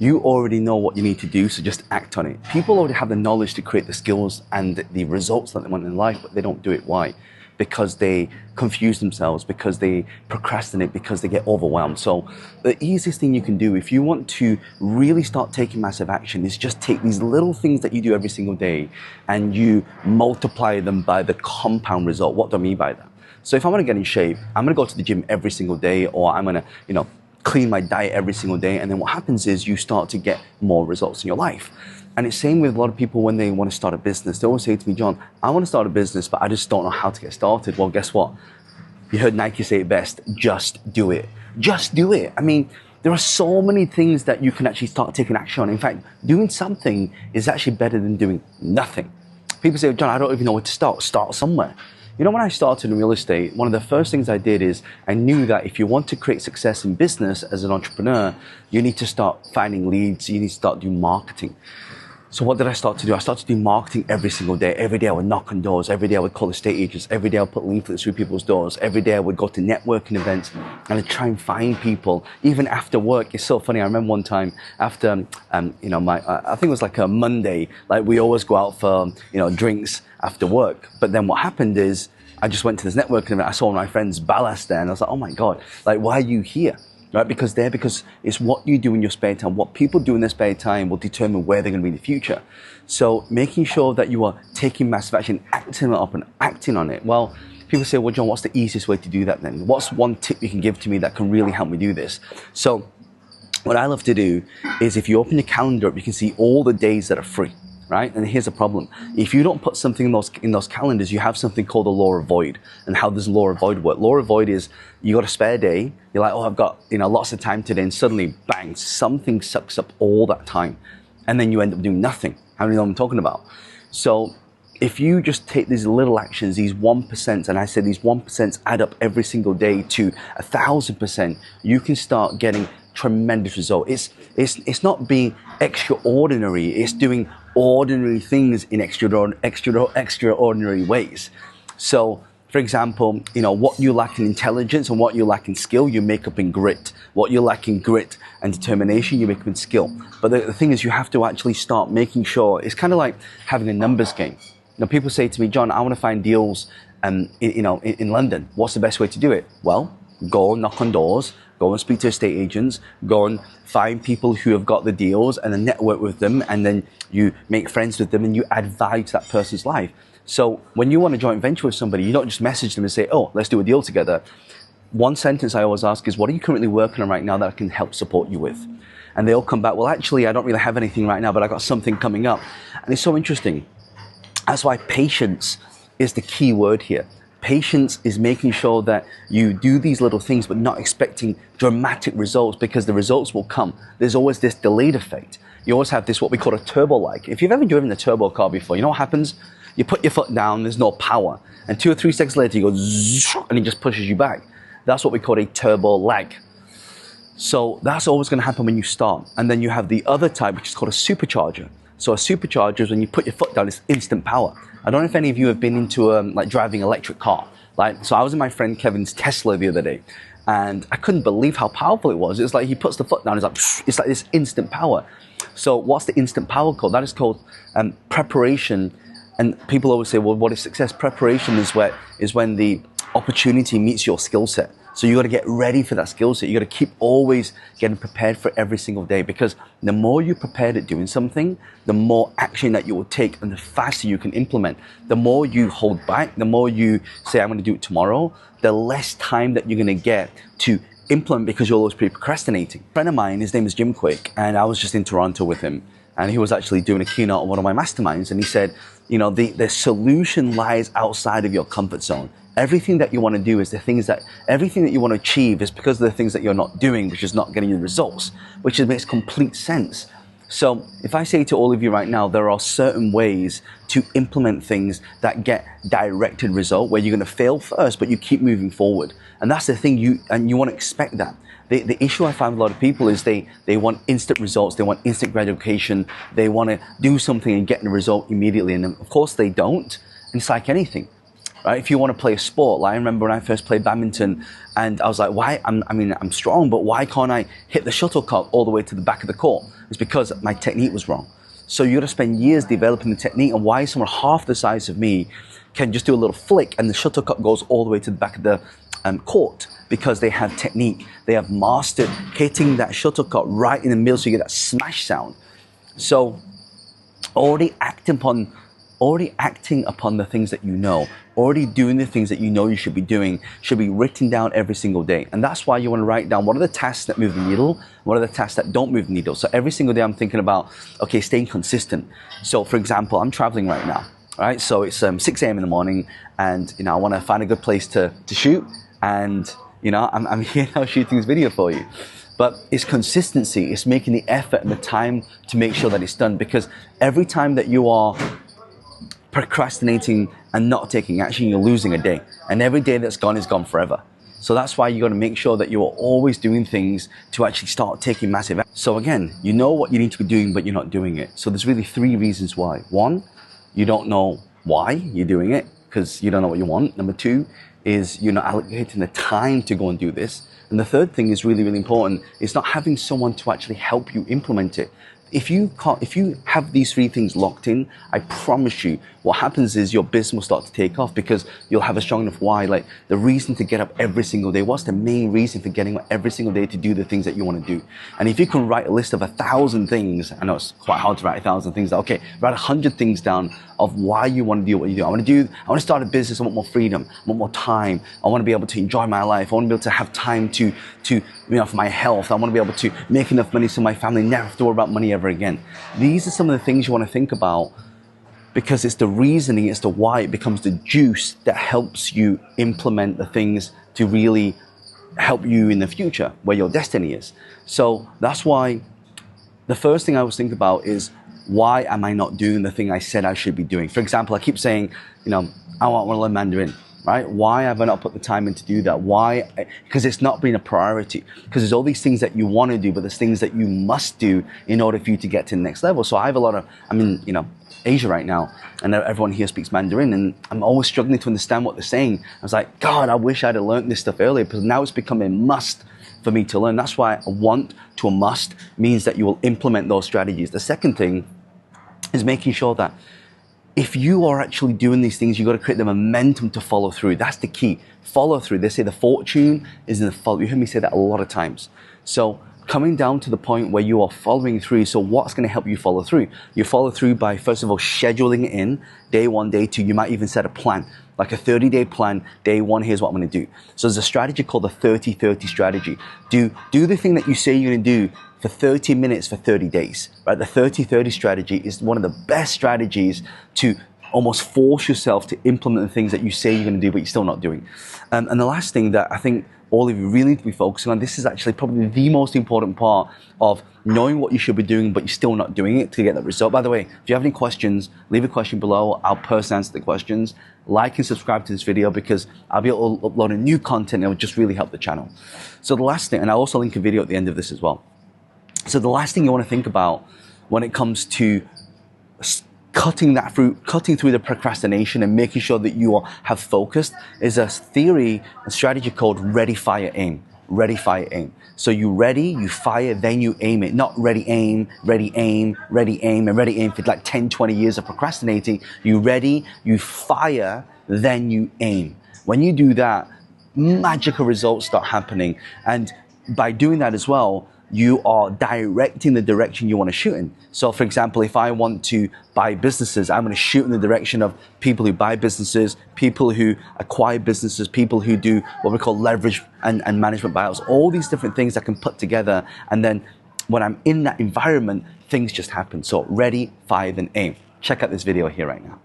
You already know what you need to do, so just act on it. People already have the knowledge to create the skills and the results that they want in life, but they don't do it. Why? Because they confuse themselves, because they procrastinate, because they get overwhelmed. So the easiest thing you can do if you want to really start taking massive action is just take these little things that you do every single day and you multiply them by the compound result. What do I mean by that? So if I want to get in shape, I'm going to go to the gym every single day, or I'm going to, clean my diet every single day. And then what happens is you start to get more results in your life. And it's same with a lot of people when they want to start a business. They always say to me, John, I want to start a business, but I just don't know how to get started. Well, guess what? You heard Nike say it best, just do it. Just do it. I mean, there are so many things that you can actually start taking action on. In fact, doing something is actually better than doing nothing. People say, John, I don't even know where to start. Start somewhere. When I started in real estate, one of the first things I did is I knew that if you want to create success in business as an entrepreneur, you need to start finding leads, you need to start doing marketing. So what did I start to do? I started to do marketing every single day. Every day I would knock on doors. Every day I would call estate agents. Every day I would put leaflets through people's doors. Every day I would go to networking events and I'd try and find people. Even after work, it's so funny. I remember one time after, I think it was like a Monday, like we always go out for, drinks after work. But then what happened is I just went to this networking event. I saw my friend's ballast there and I was like, oh my God, like, why are you here? Right? Because it's what you do in your spare time. What people do in their spare time will determine where they're going to be in the future. So making sure that you are taking massive action, acting it up and acting on it. Well, people say, well, John, what's the easiest way to do that then? What's one tip you can give to me that can really help me do this? So what I love to do is if you open your calendar up, you can see all the days that are free. Right? And here's the problem. If you don't put something in those calendars, you have something called the law of void. And how does law of void work? Law of void is you got a spare day. You're like, oh, I've got lots of time today. And suddenly, bang, something sucks up all that time. And then you end up doing nothing. How many know what I'm talking about? So if you just take these little actions, these 1%, and I said these 1% add up every single day to 1,000%, you can start getting tremendous result. It's not being extraordinary. It's doing ordinary things in extraordinary ways. So, for example, what you lack in intelligence and what you lack in skill, you make up in grit. What you lack in grit and determination, you make up in skill. But the thing is, you have to actually start making sure. It's kind of like having a numbers game. People say to me, John, I want to find deals, in London. What's the best way to do it? Well, go knock on doors. Go and speak to estate agents, go and find people who have got the deals and then network with them, and then you make friends with them and you add value to that person's life. So when you want a joint venture with somebody, you don't just message them and say, oh, let's do a deal together. One sentence I always ask is, what are you currently working on right now that I can help support you with? And they all come back, well, actually, I don't really have anything right now, but I got something coming up. And it's so interesting. That's why patience is the key word here. Patience is making sure that you do these little things but not expecting dramatic results, because the results will come. There's always this delayed effect. You always have this, what we call a turbo like. If you've ever driven a turbo car before, you know what happens? You put your foot down, there's no power. And 2 or 3 seconds later, you go zzz, and it just pushes you back. That's what we call a turbo lag. So that's always going to happen when you start. And then you have the other type, which is called a supercharger. So a supercharger is when you put your foot down, it's instant power. I don't know if any of you have been into driving an electric car. So I was in my friend Kevin's Tesla the other day, and I couldn't believe how powerful it was. It's like he puts the foot down, it's like this instant power. So what's the instant power called? That is called preparation. And people always say, well, what is success? Preparation is when the opportunity meets your skill set. So you got to get ready for that skill set. You got to keep always getting prepared for every single day, because the more you're prepared at doing something, the more action that you will take and the faster you can implement. The more you hold back, the more you say, I'm going to do it tomorrow, the less time that you're going to get to implement, because you're always procrastinating. A friend of mine, his name is Jim Quick, and I was just in Toronto with him, and he was actually doing a keynote on one of my masterminds, and he said, the solution lies outside of your comfort zone. Everything that you want to do is everything that you want to achieve is because of the things that you're not doing, which is not getting you results, which makes complete sense. So if I say to all of you right now, there are certain ways to implement things that get directed result, where you're going to fail first, but you keep moving forward. And that's the thing, you want to expect that. The issue I find with a lot of people is they want instant results, they want instant gratification, they want to do something and get the result immediately. And of course they don't. And it's like anything. right? If you want to play a sport, like I remember when I first played badminton, and I was like, why? I'm strong, but why can't I hit the shuttlecock all the way to the back of the court? It's because my technique was wrong. So you got to spend years developing the technique, and why someone half the size of me can just do a little flick and the shuttlecock goes all the way to the back of the court, because they have technique. They have mastered hitting that shuttlecock right in the middle, so you get that smash sound. So already acting upon the things that you know, already doing the things that you know you should be doing, should be written down every single day. And that's why you want to write down what are the tasks that move the needle, what are the tasks that don't move the needle. So every single day I'm thinking about, okay, staying consistent. So for example, I'm traveling right now, right? So it's 6 a.m. in the morning, and I want to find a good place to shoot. And I'm here now shooting this video for you. But it's consistency, it's making the effort and the time to make sure that it's done. Because every time that you are procrastinating and not taking action, you're losing a day. And every day that's gone is gone forever. So that's why you got to make sure that you are always doing things to actually start taking massive action. So again, you know what you need to be doing, but you're not doing it. So there's really 3 reasons why. 1, you don't know why you're doing it, because you don't know what you want. Number 2 is you're not allocating the time to go and do this. And the third thing is really, really important. It's not having someone to actually help you implement it. If you have these 3 things locked in, I promise you, what happens is your business will start to take off, because you'll have a strong enough why, like the reason to get up every single day. What's the main reason for getting up every single day to do the things that you want to do? And if you can write a list of 1,000 things, I know it's quite hard to write 1,000 things, okay, write 100 things down of why you want to do what you do. I want to start a business. I want more freedom. I want more time. I want to be able to enjoy my life. I want to be able to have time to for my health. I want to be able to make enough money so my family never have to worry about money ever again. These are some of the things you want to think about, because it's the reasoning, it's the why, it becomes the juice that helps you implement the things to really help you in the future, where your destiny is. So that's why the first thing I was thinking about is, why am I not doing the thing I said I should be doing? For example, I keep saying, I want to learn Mandarin, right? Why have I not put the time in to do that? Why? Because it's not been a priority. Because there's all these things that you want to do, but there's things that you must do in order for you to get to the next level. So I have I'm in, Asia right now, and everyone here speaks Mandarin, and I'm always struggling to understand what they're saying. I was like, God, I wish I'd have learned this stuff earlier, because now it's become a must for me to learn. That's why a want to a must means that you will implement those strategies. The second thing is making sure that if you are actually doing these things, you've got to create the momentum to follow through. That's the key. Follow through. They say the fortune is in the follow. You heard me say that a lot of times. So coming down to the point where you are following through. So what's going to help you follow through? You follow through by, first of all, scheduling it in. Day 1, day 2, you might even set a plan, like a 30-day plan. Day 1, here's what I'm going to do. So there's a strategy called the 30-30 strategy. Do the thing that you say you're going to do for 30 minutes for 30 days, right? The 30-30 strategy is one of the best strategies to almost force yourself to implement the things that you say you're going to do, but you're still not doing. And the last thing that I think all of you really need to be focusing on, this is actually probably the most important part of knowing what you should be doing, but you're still not doing it to get that result. By the way, if you have any questions, leave a question below. I'll personally answer the questions. Like and subscribe to this video, because I'll be able to upload a new content, and it will just really help the channel. So the last thing, and I'll also link a video at the end of this as well. So the last thing you want to think about when it comes to cutting through the procrastination and making sure that you have focused, is a strategy called ready, fire, aim. Ready, fire, aim. So you ready, you fire, then you aim it. Not ready, aim, ready, aim, ready, aim, and ready, aim for like 10, 20 years of procrastinating. You ready, you fire, then you aim. When you do that, magical results start happening. And by doing that as well, you are directing the direction you want to shoot in. So for example, if I want to buy businesses, I'm going to shoot in the direction of people who buy businesses, people who acquire businesses, people who do what we call leverage and management buyouts, all these different things I can put together. And then when I'm in that environment, things just happen. So ready, fire, then aim. Check out this video here right now.